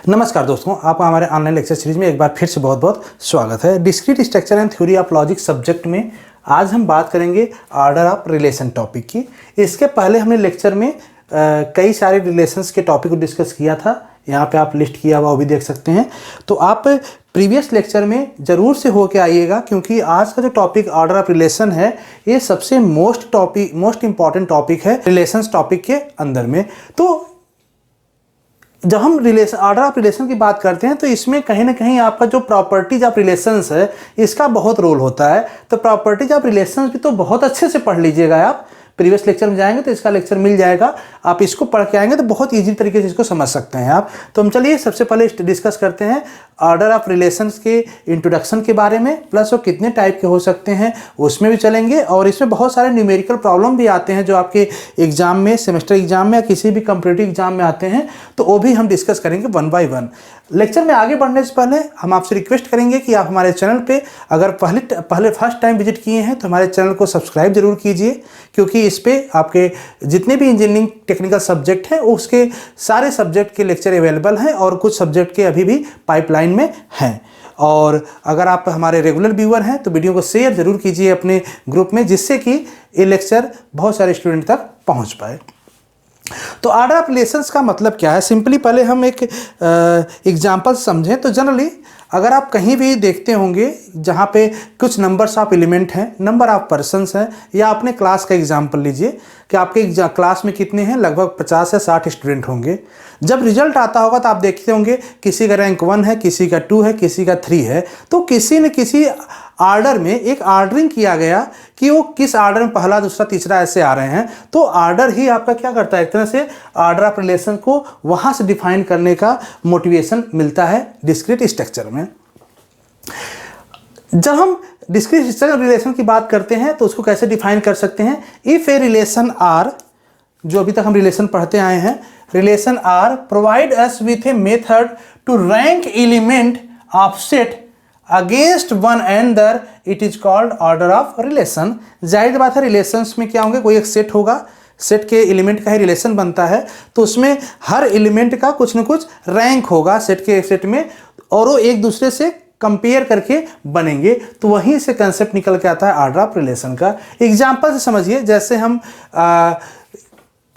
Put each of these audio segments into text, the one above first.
नमस्कार दोस्तों, आपका हमारे ऑनलाइन लेक्चर सीरीज में एक बार फिर से बहुत बहुत स्वागत है। Discrete structure and theory of logic subject में आज हम बात करेंगे ऑर्डर ऑफ रिलेशन टॉपिक की। इसके पहले हमने लेक्चर में कई सारे रिलेशंस के टॉपिक को डिस्कस किया था। यहाँ पे आप लिस्ट किया हुआ वो भी देख सकते हैं। तो आप प्रीवियस लेक्चर में ज़रूर से होके आइएगा, क्योंकि आज का जो टॉपिक ऑर्डर ऑफ रिलेशन है ये सबसे मोस्ट इंपॉर्टेंट टॉपिक है रिलेशंस टॉपिक के अंदर में। तो जब हम ऑर्डर ऑफ रिलेशन की बात करते हैं तो इसमें कहीं ना कहीं आपका जो प्रॉपर्टीज ऑफ रिलेशंस है इसका बहुत रोल होता है। तो प्रॉपर्टीज ऑफ रिलेशंस भी तो बहुत अच्छे से पढ़ लीजिएगा। आप प्रीवियस लेक्चर में जाएंगे तो इसका लेक्चर मिल जाएगा, आप इसको पढ़ के आएंगे तो बहुत ईजी तरीके से इसको समझ सकते हैं आप। तो हम चलिए सबसे पहले डिस्कस करते हैं ऑर्डर ऑफ रिलेशंस के इंट्रोडक्शन के बारे में, प्लस वो कितने टाइप के हो सकते हैं उसमें भी चलेंगे। और इसमें बहुत सारे न्यूमेरिकल प्रॉब्लम भी आते हैं जो आपके एग्जाम में, सेमेस्टर एग्जाम में या किसी भी कॉम्पिटिटिव एग्जाम में आते हैं, तो वो भी हम डिस्कस करेंगे वन बाय वन। लेक्चर में आगे बढ़ने से पहले हम आपसे रिक्वेस्ट करेंगे कि आप हमारे चैनल पे अगर पहले फर्स्ट टाइम विजिट किए हैं तो हमारे चैनल को सब्सक्राइब जरूर कीजिए, क्योंकि इस पे आपके जितने भी इंजीनियरिंग टेक्निकल सब्जेक्ट हैं उसके सारे सब्जेक्ट के लेक्चर अवेलेबल हैं और कुछ सब्जेक्ट के अभी भी पाइपलाइन में हैं। और अगर आप हमारे रेगुलर व्यूअर हैं तो वीडियो को शेयर जरूर कीजिए अपने ग्रुप में, जिससे कि ये लेक्चर बहुत सारे स्टूडेंट तक पहुँच पाए। तो ऑर्डर ऑफ रिलेशंस का मतलब क्या है, सिंपली पहले हम एक एग्जांपल समझें। तो जनरली अगर आप कहीं भी देखते होंगे जहाँ पे कुछ नंबर्स ऑफ एलिमेंट हैं, नंबर ऑफ पर्सन्स हैं, या अपने क्लास का एग्जांपल लीजिए कि आपके क्लास में कितने हैं, लगभग 50 या 60 स्टूडेंट होंगे। जब रिजल्ट आता होगा तो आप देखते होंगे किसी का रैंक 1 है, किसी का 2 है, किसी का 3 है। तो किसी न किसी आर्डर में एक ऑर्डरिंग किया गया कि वो किस आर्डर में पहला, दूसरा, तीसरा ऐसे आ रहे हैं। तो ऑर्डर ही आपका क्या करता है, एक तरह से ऑर्डर ऑफ रिलेशन को वहाँ से डिफाइन करने का मोटिवेशन मिलता है डिस्क्रीट स्ट्रक्चर में। जब हम डिस्क्रीट स्ट्रक्चर रिलेशन की बात करते हैं तो उसको कैसे डिफाइन कर सकते हैं। इफ ए रिलेशन आर, जो अभी तक हम रिलेशन पढ़ते आए हैं, relation are provide us with a method to rank element of set against one another, it is called order of relation. जाहिर बात है रिलेशंस में क्या होंगे, कोई एक सेट होगा, सेट के एलिमेंट का ही रिलेशन बनता है, तो उसमें हर एलिमेंट का कुछ न कुछ रैंक होगा सेट में, और वो एक दूसरे से कंपेयर करके बनेंगे। तो वहीं से कंसेप्ट निकल के आता है ऑर्डर ऑफ रिलेशन का। एग्जाम्पल से समझिए, जैसे हम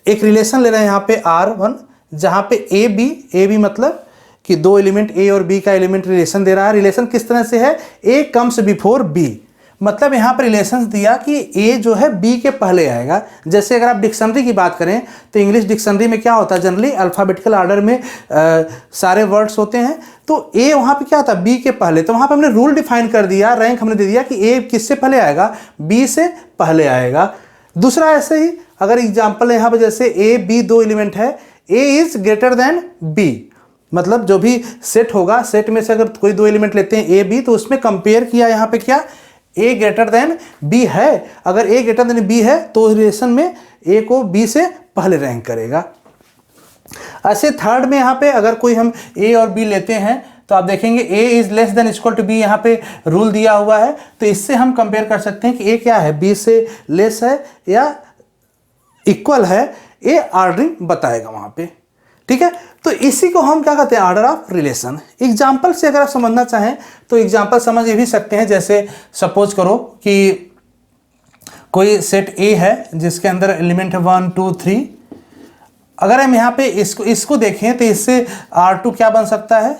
एक रिलेशन ले रहे हैं यहाँ पे R1, जहाँ पे ए बी मतलब कि दो एलिमेंट ए और बी का एलिमेंट रिलेशन दे रहा है। रिलेशन किस तरह से है, ए कम्स बिफोर बी, मतलब यहाँ पर रिलेशन दिया कि ए जो है बी के पहले आएगा। जैसे अगर आप डिक्शनरी की बात करें तो इंग्लिश डिक्शनरी में क्या होता है, जनरली अल्फ़ाबेटिकल ऑर्डर में सारे वर्ड्स होते हैं। तो ए वहाँ पे क्या होता है, बी के पहले। तो वहाँ पे हमने रूल डिफाइन कर दिया, रैंक हमने दे दिया कि ए किससे पहले आएगा, बी से पहले आएगा। दूसरा ऐसे ही अगर एग्जाम्पल है यहाँ पर, जैसे ए बी दो एलिमेंट है, A is greater then B, मतलब जो भी सेट होगा, सेट में से अगर कोई दो एलिमेंट लेते हैं ए बी, तो उसमें कंपेयर किया यहाँ पे क्या, ए ग्रेटर देन बी है। अगर ए ग्रेटर देन बी है तो रिलेशन में ए को बी से पहले रैंक करेगा। ऐसे थर्ड में यहाँ पे अगर कोई हम ए और बी लेते हैं तो आप देखेंगे A is less than equal to B, यहाँ पे रूल दिया हुआ है। तो इससे हम कंपेयर कर सकते हैं कि ए क्या है, बी से लेस है या इक्वल है, ए ऑर्डरिंग बताएगा वहाँ पे। ठीक है, तो इसी को हम क्या कहते हैं, ऑर्डर ऑफ रिलेशन। एग्जाम्पल से अगर आप समझना चाहें तो एग्जाम्पल समझ ये भी सकते हैं। जैसे सपोज करो कि कोई सेट ए है जिसके अंदर एलिमेंट है 1 2 3। अगर हम यहाँ पे इसको देखें तो इससे R2 क्या बन सकता है,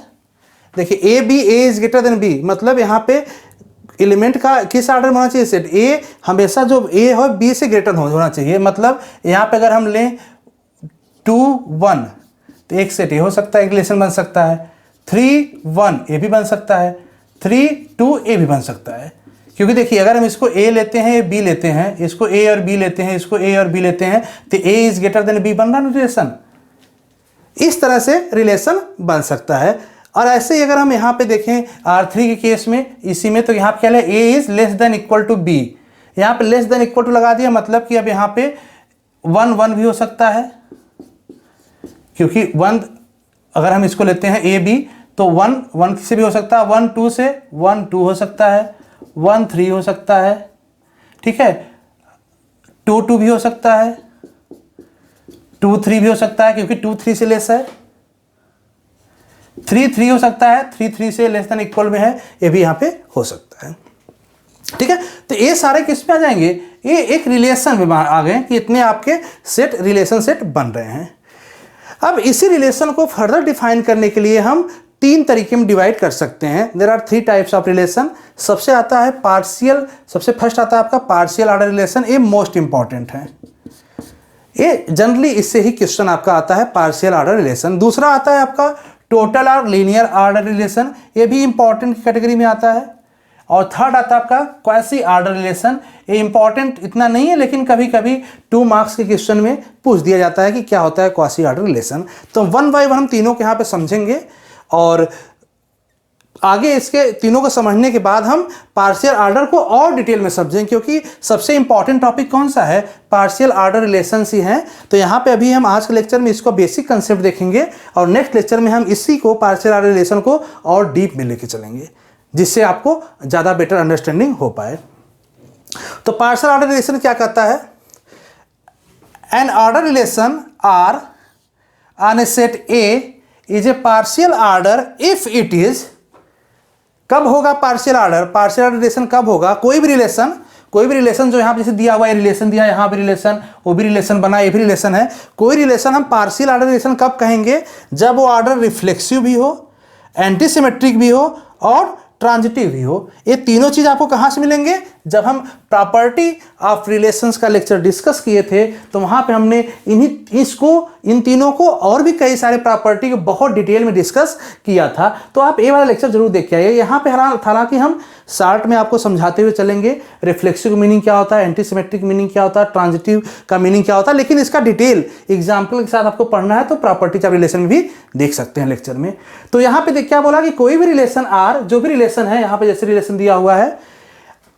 देखिए ए इज ग्रेटर देन बी, मतलब यहाँ पे एलिमेंट का किस ऑर्डर में होना चाहिए, सेट ए हमेशा जो ए हो बी से ग्रेटर होना चाहिए। मतलब यहाँ पे अगर हम लें 2 1 तो एक सेट ए हो सकता है, एक रिलेशन बन सकता है। 3 1 ए भी बन सकता है, 3 2 ए भी बन सकता है। क्योंकि देखिए अगर हम इसको ए लेते हैं, बी लेते हैं, इसको ए और बी लेते हैं, इसको ए और बी लेते हैं, तो A is greater then B बन रहा है रिलेशन। इस तरह से रिलेशन बन सकता है। और ऐसे ही अगर हम यहाँ पे देखें R3 के केस में, इसी में, तो यहाँ पे क्या है, A is less than equal to B. यहाँ पे लेस देन इक्वल टू लगा दिया, मतलब कि अब यहाँ पे 1 1 भी हो सकता है, क्योंकि 1 अगर हम इसको लेते हैं ए बी तो 1 1 से भी हो सकता है, 1 2 से 1 2 हो सकता है, 1 3 हो सकता है, ठीक है, 2 2 भी हो सकता है, 2 3 भी हो सकता है क्योंकि 2 3 से लेस है, 3 हो सकता है, 3 से लेस देन इक्वल में है, ये भी यहाँ पे हो सकता है। ठीक है, तो ये सारे किस पे आ जाएंगे, ये एक रिलेशन में आ गए कि इतने आपके सेट रिलेशन सेट बन रहे हैं। अब इसी रिलेशन को फर्दर डिफाइन करने के लिए हम 3 तरीके में डिवाइड कर सकते हैं। There are 3 types of relation. सबसे आता है पार्शियल, सबसे फर्स्ट आता है आपका पार्शियल ऑर्डर रिलेशन। ये मोस्ट इंपॉर्टेंट है, ये जनरली इससे ही क्वेश्चन आपका आता है, पार्शियल ऑर्डर रिलेशन। दूसरा आता है आपका टोटल और लीनियर ऑर्डर रिलेशन, ये भी इंपॉर्टेंट कैटेगरी में आता है। और थर्ड आता है आपका क्वासी ऑर्डर रिलेशन, ये इंपॉर्टेंट इतना नहीं है लेकिन कभी कभी 2 मार्क्स के क्वेश्चन में पूछ दिया जाता है कि क्या होता है क्वासी ऑर्डर रिलेशन। तो 1 बाय 1 हम तीनों के यहाँ पे समझेंगे और आगे इसके तीनों को समझने के बाद हम पार्शियल ऑर्डर को और डिटेल में समझेंगे, क्योंकि सबसे इंपॉर्टेंट टॉपिक कौन सा है, पार्शियल ऑर्डर रिलेशंस ही हैं। तो यहाँ पे अभी हम आज के लेक्चर में इसको बेसिक कंसेप्ट देखेंगे और नेक्स्ट लेक्चर में हम इसी को पार्शियल ऑर्डर रिलेशन को और डीप में लेके चलेंगे, जिससे आपको ज़्यादा बेटर अंडरस्टैंडिंग हो पाए। तो पार्शियल ऑर्डर रिलेशन क्या कहता है, an order relation R on a set A is a partial order if it is, कब होगा partial order, partial order relation कब होगा, कोई भी रिलेशन जो यहाँ पे जैसे दिया हुआ है रिलेशन दिया, यहाँ पे रिलेशन, वो भी रिलेशन बना, ये भी रिलेशन है, कोई रिलेशन हम पार्शियल ऑर्डर रिलेशन कब कहेंगे, जब वो ऑर्डर रिफ्लेक्सिव भी हो, एंटीसिमेट्रिक भी हो और ट्रांजिटिव भी हो। ये तीनों चीज आपको कहाँ से मिलेंगे, जब हम प्रॉपर्टी ऑफ रिलेशंस का लेक्चर डिस्कस किए थे तो वहाँ पे हमने इन तीनों को और भी कई सारे प्रॉपर्टी को बहुत डिटेल में डिस्कस किया था। तो आप ये वाला लेक्चर जरूर देख के आइए। यहाँ पे हालांकि हम शार्ट में आपको समझाते हुए चलेंगे रिफ्लेक्सिव मीनिंग क्या होता है, एंटीसिमेट्रिक मीनिंग क्या होता है, ट्रांजिटिव का मीनिंग क्या होता है, लेकिन इसका डिटेल एग्जाम्पल के साथ आपको पढ़ना है तो प्रॉपर्टीज ऑफ रिलेशन भी देख सकते हैं लेक्चर में। तो यहाँ पे क्या बोला कि कोई भी रिलेशन आर, जो भी रिलेशन है, यहाँ पे जैसे रिलेशन दिया हुआ है,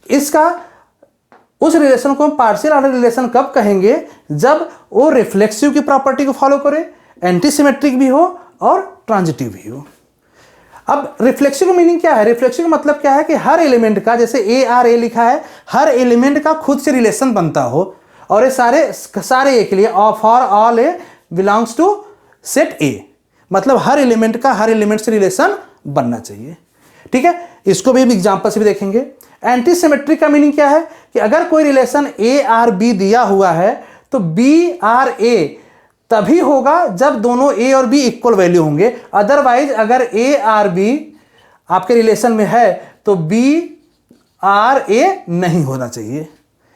इसका उस रिलेशन को हम पार्शियल ऑर्डर रिलेशन कब कहेंगे, जब वो रिफ्लेक्सिव की प्रॉपर्टी को फॉलो करे, एंटीसिमेट्रिक भी हो और ट्रांजिटिव भी हो। अब रिफ्लेक्सिव का मीनिंग क्या है, रिफ्लेक्सिव का मतलब क्या है कि हर एलिमेंट का, जैसे ए आर ए लिखा है, हर एलिमेंट का खुद से रिलेशन बनता हो और ये सारे ए के लिए for all A belongs to set A, मतलब हर एलिमेंट का हर एलिमेंट से रिलेशन बनना चाहिए। ठीक है, इसको भी हम एग्जांपल से भी देखेंगे। एंटीसिमेट्रिक का मीनिंग क्या है कि अगर कोई रिलेशन ए आर बी दिया हुआ है तो बी आर ए तभी होगा जब दोनों ए और बी इक्वल वैल्यू होंगे, अदरवाइज अगर ए आर बी आपके रिलेशन में है तो बी आर ए नहीं होना चाहिए,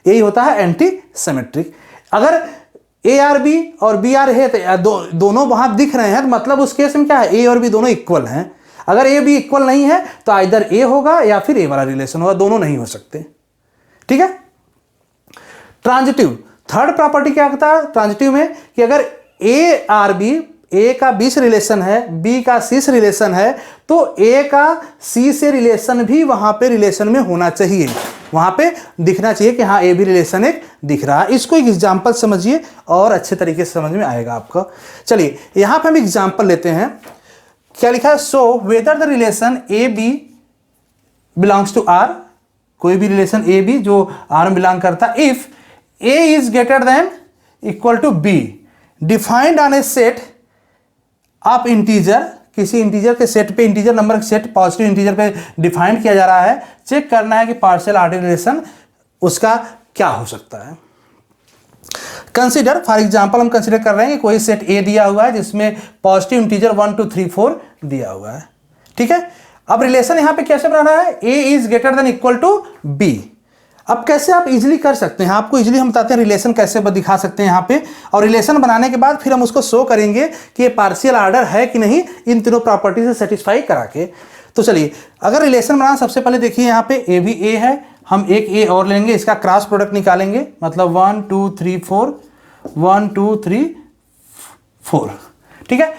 यही होता है एंटीसिमेट्रिक। अगर ए आर बी और बी आर है तो दोनों वहां दिख रहे हैं, तो मतलब उस केस में क्या है, ए और बी दोनों इक्वल हैं। अगर ए बी इक्वल नहीं है तो आइदर ए होगा या फिर ए वाला रिलेशन होगा, दोनों नहीं हो सकते। ठीक है, ट्रांजिटिव थर्ड प्रॉपर्टी क्या कहता है ट्रांजिटिव में, कि अगर ए आर बी, ए का बी से रिलेशन है, बी का सी से रिलेशन है, तो ए का सी से रिलेशन भी वहां पे रिलेशन में होना चाहिए, वहां पे दिखना चाहिए कि हाँ ए भी रिलेशन एक दिख रहा है। इसको एक एग्जांपल समझिए और अच्छे तरीके से समझ में आएगा आपको। चलिए यहां पे हम एग्जांपल लेते हैं, क्या लिखा है, so whether the relation A B belongs to R, कोई भी रिलेशन ए बी जो आर में बिलोंग करता है, if A is greater than equal to B defined on a set of integer, किसी इंटीजर के सेट पे, इंटीजर नंबर के सेट पॉजिटिव इंटीजर पे डिफाइंड किया जा रहा है, चेक करना है कि पार्शियल ऑर्डर रिलेशन उसका क्या हो सकता है। कंसीडर, फॉर एग्जांपल हम कंसीडर कर रहे हैं कि कोई सेट ए दिया हुआ है जिसमें पॉजिटिव इंटीजर 1 2 3 4 दिया हुआ है। ठीक है, अब रिलेशन यहां पे कैसे बनाना है, A is greater than equal to B. अब कैसे आप इजीली कर सकते हैं, आपको इजीली हम बताते हैं रिलेशन कैसे दिखा सकते हैं यहाँ पे, और रिलेशन बनाने के बाद फिर हम उसको शो करेंगे कि ये पार्शियल ऑर्डर है कि नहीं, इन तीनों प्रॉपर्टी से सेटिस्फाई करा के। तो चलिए अगर रिलेशन बनाना, सबसे पहले देखिए यहाँ पे ए भी ए है, हम एक ए और लेंगे, इसका क्रॉस प्रोडक्ट निकालेंगे, मतलब 1 2 3 4 1 2 3 4। ठीक है,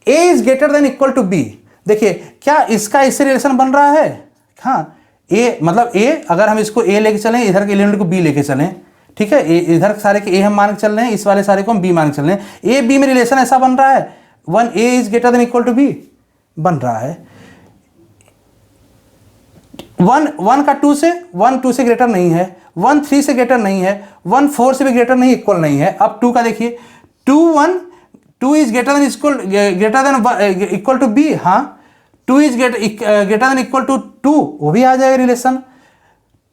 A is greater than equal to B, देखिए क्या इसका इससे रिलेशन बन रहा है, हाँ ए मतलब ए, अगर हम इसको ए लेके चलें, इधर के एलिमेंट को बी लेके चलें, ठीक है, इधर सारे के ए हम मान के चल रहे हैं, इस वाले सारे को हम बी मान के चल रहे हैं, ए बी में रिलेशन ऐसा बन रहा है, 1 A is greater than equal to B बन रहा है, 1 का 2 से 1 2 से ग्रेटर नहीं है, 1 3 से ग्रेटर नहीं है, 1 4 से भी ग्रेटर नहीं, इक्वल नहीं है। अब 2 का देखिए, 2 1 2 is greater than equal to B, हाँ 2 is greater than equal to 2, वो भी आ जाएगा रिलेशन।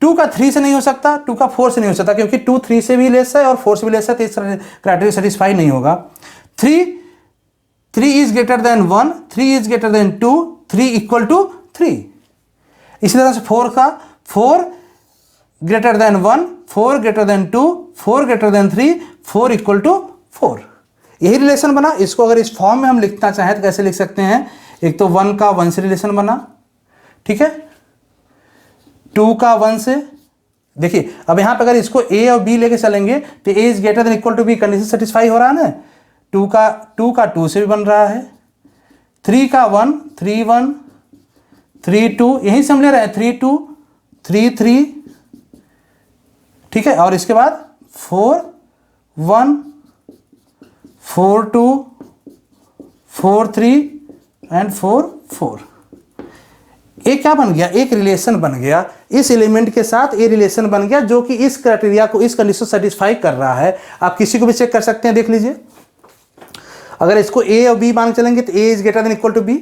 2 का 3 से नहीं हो सकता, 2 का 4 से नहीं हो सकता, क्योंकि 2 3 से भी लेस है और 4 से भी लेस है, तो इस क्राइटेरिया सेटिस्फाई नहीं होगा। 3 is greater than 1, 3 is greater than 2, 3 equal to 3। इसी तरह से 4 greater than 1, 4 greater than 2, 4 greater than 3, 4 equal to 4। यही रिलेशन बना। इसको अगर इस फॉर्म में हम लिखना चाहें तो कैसे लिख सकते हैं? एक तो 1 का 1 से रिलेशन बना, ठीक है, 2 का 1 से। देखिए अब यहां पे अगर इसको ए और बी लेके चलेंगे तो A is greater than equal to B condition satisfy हो रहा है ना। 2 का 2 से भी बन रहा है। 3 का 1, 3 1, 3 2, यहीं से हम ले रहे हैं 3 2, 3 3, ठीक है। और इसके बाद 4 1, 4 2, 4 3 एंड 4 4। एक क्या बन गया? एक रिलेशन बन गया। इस एलिमेंट के साथ ये रिलेशन बन गया जो कि इस क्राइटेरिया को, इस कंडीशन सेटिस्फाई कर रहा है। आप किसी को भी चेक कर सकते हैं, देख लीजिए। अगर इसको ए और बी मान चलेंगे तो A is greater than equal to B,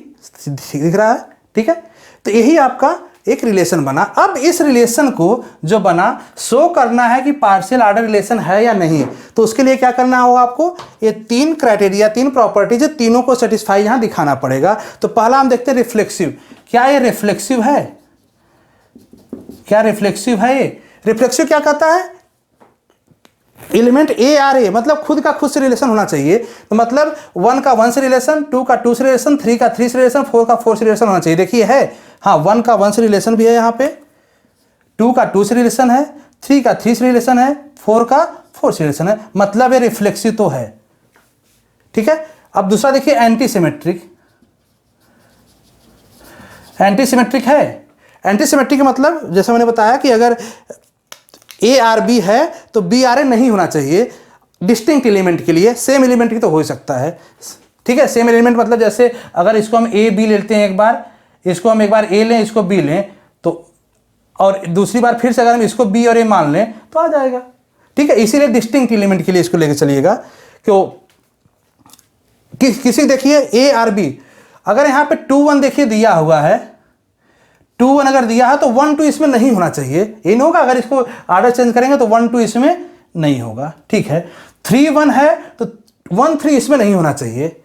दिख रहा है, ठीक है। तो यही आपका एक रिलेशन बना। अब इस रिलेशन को जो बना शो करना है कि पार्शियल ऑर्डर रिलेशन है या नहीं, तो उसके लिए क्या करना होगा आपको? ये 3 क्राइटेरिया, 3 प्रॉपर्टीज, तीनों को सेटिस्फाई यहां दिखाना पड़ेगा। तो पहला हम देखते हैं रिफ्लेक्सिव। क्या ये रिफ्लेक्सिव है? क्या रिफ्लेक्सिव है? ये रिफ्लेक्सिव क्या कहता है? एलिमेंट ए आर ए, मतलब खुद का खुद से रिलेशन होना चाहिए। तो मतलब 1 का 1 से रिलेशन, 2 का 2 से रिलेशन, 3 का 3 से रिलेशन, 4 का 4 से रिलेशन होना चाहिए। देखिए है, हाँ 1 का 1 से रिलेशन भी है यहाँ पे, 2 का 2 से रिलेशन है, 3 का 3 से रिलेशन है, 4 का 4 से रिलेशन है, मतलब ये रिफ्लेक्सिव तो है, ठीक है। अब दूसरा देखिए एंटी सिमेट्रिक। एंटी सिमेट्रिक है। एंटी सिमेट्रिक का मतलब जैसे मैंने बताया कि अगर ए आर बी है तो बी आर ए नहीं होना चाहिए। डिस्टिंक्ट एलिमेंट के लिए, सेम एलिमेंट की तो हो सकता है, ठीक है। सेम एलिमेंट मतलब जैसे अगर इसको हम ए बी लेते हैं, एक बार इसको हम एक बार ए लें, इसको बी लें, तो और दूसरी बार फिर से अगर हम इसको बी और ए मान लें तो आ जाएगा, ठीक है। इसीलिए डिस्टिंक्ट एलिमेंट के लिए इसको लेके चलिएगा। क्यों किसी देखिए ए आर बी, अगर यहाँ पे 2 1 देखिए दिया हुआ है, 2 1 अगर दिया है तो 1 2 इसमें नहीं होना चाहिए। ये नहीं होगा, अगर इसको ऑर्डर चेंज करेंगे तो 1 2 इसमें नहीं होगा, ठीक है। 3 1 है तो 1 3 इसमें नहीं होना चाहिए।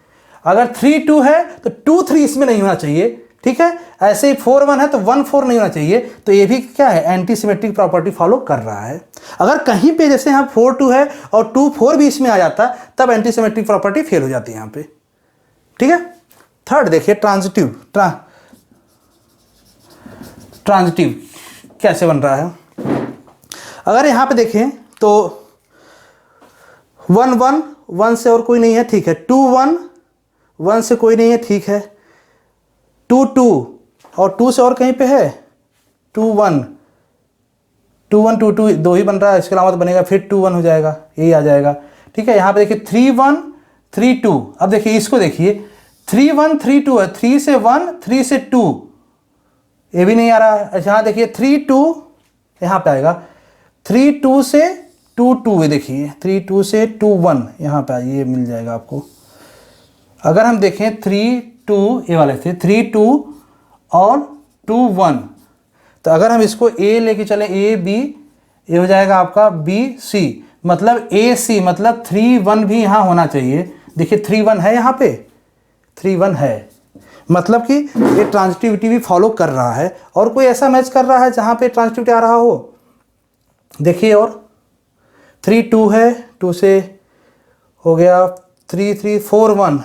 अगर 3 2 है तो 2 3 इसमें नहीं होना चाहिए, ठीक है। ऐसे ही 4 1 है तो 1 4 नहीं होना चाहिए। तो ये भी क्या है? एंटी सिमेट्रिक प्रॉपर्टी फॉलो कर रहा है। अगर कहीं पे जैसे यहाँ 4 2 है और 2 4 भी इसमें आ जाता तब एंटी सिमेट्रिक प्रॉपर्टी फेल हो जाती है यहाँ पे, ठीक है। थर्ड देखिए ट्रांजिटिव। ट्रांजिटिव कैसे बन रहा है? अगर यहाँ पे देखें तो 1 1 1 से और कोई नहीं है, ठीक है। 2 1 1 से कोई नहीं है, ठीक है। 2 2 और 2 से और कहीं पे है, 2 1 2 1 2 2 दो ही बन रहा है, इसके अलावा तो बनेगा फिर 2 1 हो जाएगा, यही आ जाएगा, ठीक है। यहाँ पे देखिए 3 1 3 2। अब देखिए इसको देखिए 3 1 3 2 है, 3 से 1 3 से 2, ये भी नहीं आ रहा है। यहाँ देखिए 3 2 यहाँ पे आएगा, 3 2 से 2 2, ये देखिए 3 2 से 2 1 यहाँ पे ये मिल जाएगा आपको। अगर हम देखें 3 2, ये वाले थे 3 2 और 2 1, तो अगर हम इसको ए लेके चले ए बी, ये हो जाएगा आपका बी सी, मतलब ए सी, मतलब 3 1 भी यहाँ होना चाहिए। देखिए 3 1 है, यहाँ पे 3 1 है, मतलब कि ये ट्रांजिटिविटी भी फॉलो कर रहा है। और कोई ऐसा मैच कर रहा है जहाँ पे ट्रांजिटिविटी आ रहा हो? देखिए और 3 2 है, 2 से हो गया 3 3 4 1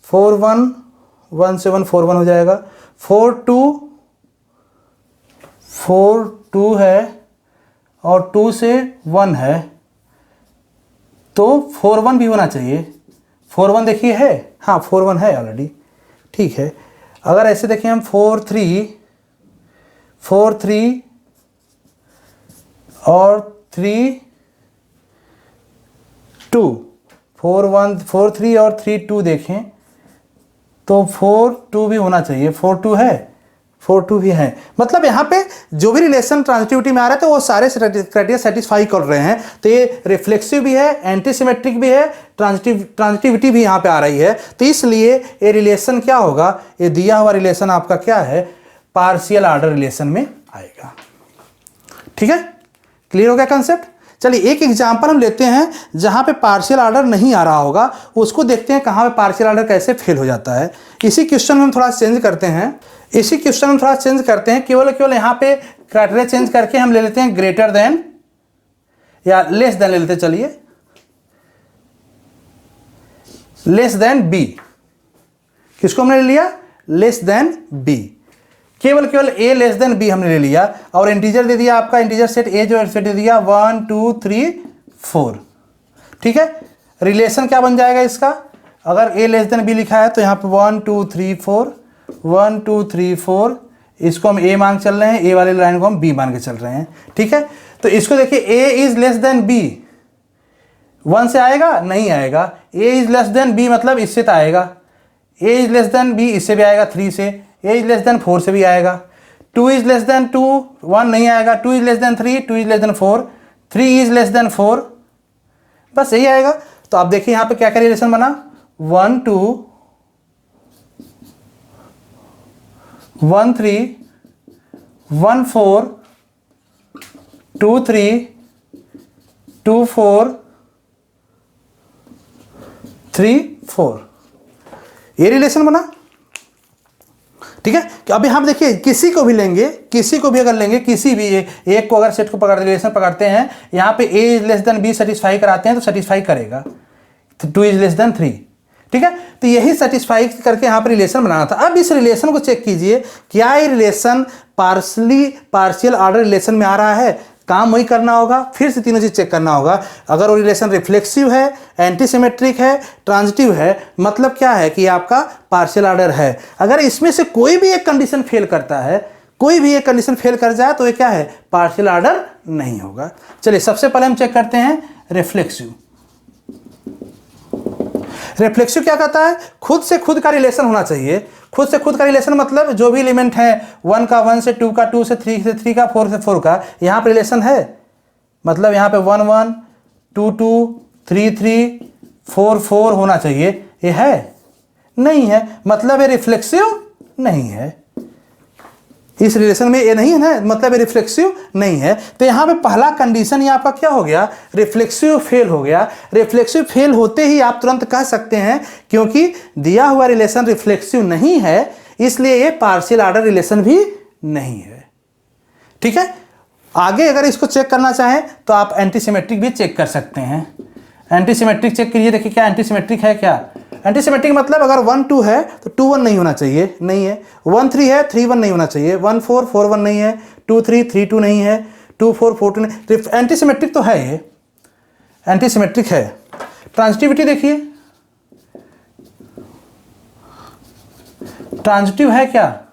4 1 1 से 1 4 1 हो जाएगा। 4 2 है और 2 से 1 है, तो 4 1 भी होना चाहिए। 4 1 देखिए है, हाँ 4 1 है ऑलरेडी, ठीक है। अगर ऐसे देखें हम 4 3 और 3 2, 4 1 4 3 और 3 2 देखें तो 4 2 भी होना चाहिए। 4 2 है, 4 2 भी है। मतलब यहाँ पे जो भी रिलेशन ट्रांजिटिविटी में आ रहे थे वो सारे क्राइटेरिया सेटिस्फाई कर रहे हैं। तो ये रिफ्लेक्सिव भी है, एंटी सिमेट्रिक भी है, ट्रांजिटिविटी भी यहाँ पे आ रही है। तो इसलिए ये रिलेशन क्या होगा, ये दिया हुआ रिलेशन आपका क्या है, पार्शियल ऑर्डर रिलेशन में आएगा। ठीक है, क्लियर हो गया कंसेप्ट। चलिए एक एग्जांपल हम लेते हैं जहां पे पार्शियल ऑर्डर नहीं आ रहा होगा, उसको देखते हैं कहां पे पार्शियल ऑर्डर कैसे फेल हो जाता है। इसी क्वेश्चन में हम थोड़ा चेंज करते हैं, केवल यहां पे क्राइटेरिया चेंज करके हम ले लेते हैं ग्रेटर देन या लेस देन ले लेते हैं। चलिए लेस देन बी, किसको हमने ले लिया, लेस देन बी। केवल a लेस देन बी हमने ले लिया और इंटीजर दे दिया आपका, इंटीजर सेट a जो सेट दे दिया 1 2 3 4। ठीक है, रिलेशन क्या बन जाएगा इसका, अगर a लेस देन बी लिखा है तो यहाँ पे 1 2 3 4 1 2 3 4, इसको हम a मान चल रहे हैं, a वाले लाइन को हम b मान के चल रहे हैं। ठीक है, तो इसको देखिए a is less then b, 1 से आएगा नहीं आएगा, a is less then b मतलब इससे तो आएगा, a is less then b इससे भी आएगा 3 से, a इज लेस देन 4 से भी आएगा, 2 इज लेस देन 2 1 नहीं आएगा, 2 is less then 3 2 is less then 4 3 is less then 4, बस यही आएगा। तो आप देखिए यहाँ पे क्या क्या रिलेशन बना, 1 2 1 3 1 4 2 3 2 4 3 4, ये रिलेशन बना। ठीक है, कि अभी हम देखिए किसी को भी लेंगे, किसी को भी अगर लेंगे, किसी भी एक को अगर सेट को पकड़ रिलेशन पकड़ते हैं, यहाँ पे a is less then b satisfy कराते हैं तो सेटिस्फाई करेगा, तो 2 इज लेस देन 3। ठीक है, तो यही सेटिस्फाई करके यहाँ पे रिलेशन बनाना था। अब इस रिलेशन को चेक कीजिए, क्या ये रिलेशन पार्शियल ऑर्डर रिलेशन में आ रहा है, काम वही करना होगा, फिर से तीनों चीज चेक करना होगा। अगर वो रिलेशन रिफ्लेक्सिव है, एंटी सिमेट्रिक है, ट्रांजिटिव है, मतलब क्या है कि आपका पार्शियल ऑर्डर है। अगर इसमें से कोई भी एक कंडीशन फेल करता है, कोई भी एक कंडीशन फेल कर जाए तो ये क्या है, पार्शियल ऑर्डर नहीं होगा। चलिए सबसे पहले हम चेक करते हैं रिफ्लेक्सिव। रिफ्लेक्सिव क्या कहता है, खुद से खुद का रिलेशन होना चाहिए। खुद से खुद का रिलेशन मतलब जो भी एलिमेंट है, 1 का 1 से, 2 का 2 से, 3 से 3 का, 4 से 4 का, यहाँ पे रिलेशन है। मतलब यहाँ पे 1 1 2 2 3 3 4 4 होना चाहिए, ये है नहीं है, मतलब ये रिफ्लेक्सिव नहीं है। इस रिलेशन में ये नहीं है ना, मतलब ये रिफ्लेक्सिव नहीं है। तो यहाँ पे पहला कंडीशन ये आपका क्या हो गया, रिफ्लेक्सिव फेल हो गया। रिफ्लेक्सिव फेल होते ही आप तुरंत कह सकते हैं क्योंकि दिया हुआ रिलेशन रिफ्लेक्सिव नहीं है, इसलिए ये पार्शियल ऑर्डर रिलेशन भी नहीं है। ठीक है, आगे अगर इसको चेक करना चाहें तो आप एंटीसिमेट्रिक भी चेक कर सकते हैं। एंटीसिमेट्रिक चेक करिए, देखिए क्या एंटीसिमेट्रिक है। क्या एंटीसिमेट्रिक मतलब अगर 1 2 है तो 2 1 नहीं होना चाहिए, नहीं है। 1 3 है, 3 1 नहीं होना चाहिए। 1 4 4 1 नहीं है। 2 3 3 2 नहीं है। 2 4 4 2 नहीं। एंटीसिमेट्रिक तो है, ये एंटीसिमेट्रिक है। ट्रांजिटिविटी देखिए, ट्रांजिटिव है क्या,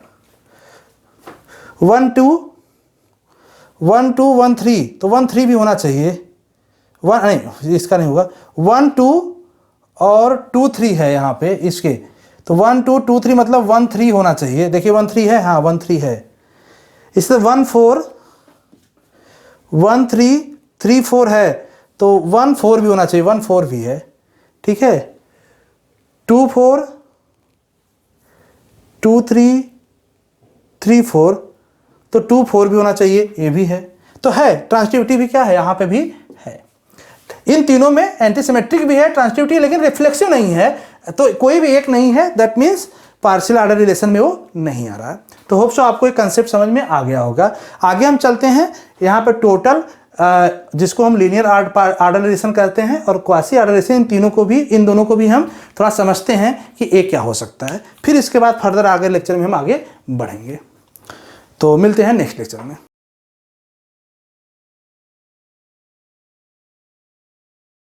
1 2 1 2 1 3, तो 1 3 भी होना चाहिए। 1 नहीं, इसका नहीं होगा। 1 2 और 2 3 है यहाँ पे इसके, तो 1 2 2 3 मतलब 1 3 होना चाहिए। देखिए 1 3 है, हाँ 1 3 है। इससे 1 4 1 3 3 4 है, तो 1 4 भी होना चाहिए, 1 4 भी है। ठीक है, 2 4 2 3 3 4, तो 2 4 भी होना चाहिए, ये भी है। तो है, ट्रांजिटिविटी भी क्या है, यहाँ पे भी है। इन तीनों में एंटीसिमेट्रिक भी है, ट्रांजिटिविटी, लेकिन रिफ्लेक्सिव नहीं है। तो कोई भी एक नहीं है, that means partial order relation में वो नहीं आ रहा है। तो होप सो आपको एक कंसेप्ट समझ में आ गया होगा। आगे हम चलते हैं, यहाँ पे टोटल जिसको हम लीनियर ऑर्डर रिलेशन कहते हैं और क्वासी ऑर्डर रिलेशन, इन दोनों को भी हम थोड़ा समझते हैं कि ये क्या हो सकता है। फिर इसके बाद फर्दर आगे लेक्चर में हम आगे बढ़ेंगे। तो मिलते हैं नेक्स्ट लेक्चर में।